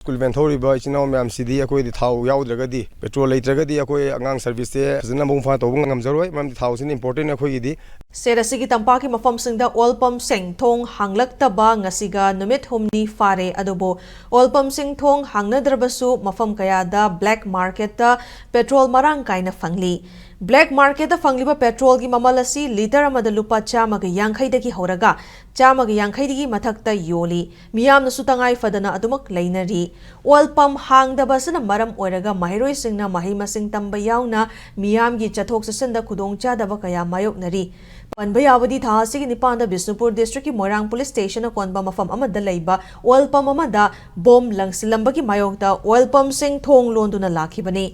School van thoriba ichinaw myam sidi akoi di thau yaudragadi petrol leitragadi akoi angang service te fazana bungfa tawbung ngamjaroi mam thau sin important akoi gi di Serasigi tampakki mapham singda oil pump sing thong hanglaktaba ngasiga numit humni phare adubo oil pump sing thong hangnadrabasu mapham kayada black market ta petrol marang kaina fangli Black market fangliba petrol gi mamal asi liter amada lupa chamaga yankhai dagi horaga chamaga yankhai dagi mathakta yoli miyam na sutangai fadana adumak leinari oil pump hangdaba sana maram oiraga mahiroi singna mahima sing tamba yauna miyam gi chathok sasinda khudong chadaba kaya mayoknari Panba yawadi tha asigi nipanda Bisnupur district ki Moirang police station na konba mafam amada leiba oil pump amada bom langsilamba ki mayokta oil pump sing thong londuna lakhibani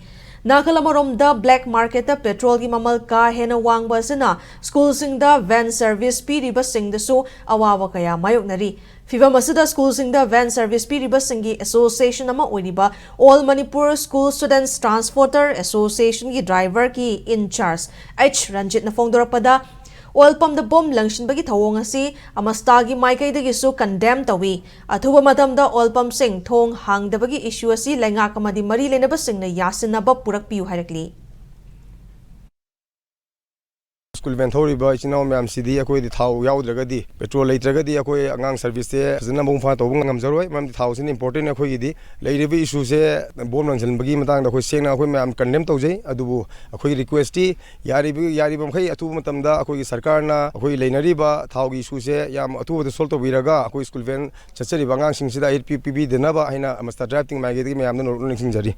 Nakalamaromda black market petrol gi mamal ka hena wangba sina school singda van service piriba singdasu awawa kaya mayoknari Fiva masada school singda van service piriba singi association ama oiniba All Manipur School Students Transporter Association gi driver ki in charge H Ranjit na fongdorapada Oil pump the bomb langshin bagi thawong asi amastagi maikai dagi su condemn tawi athuba matamda oil pump sing thong hang dabagi issue asi lenga kamadi mari lenaba singna yasinna ba purak piu hairakli School van thoriba ichinaw myam sidi akoi di thau yaudragadi petrol leitragadi akoi angang service te fazana bungfa tawbung ngamjaroi mam thau sin important akoi gi di leiribi issue se bom langsil bagi matang da akoi sengna akoi myam condemn tawjai adubu akoi request ti yari bam khai atu matamda akoi sarkar na akoi leinariba thau gi issue se yam atu de solve tawiraga akoi school van chachari bangang sing sida 8 pp denaba haina amasta driving mai gi myam na ningsing jari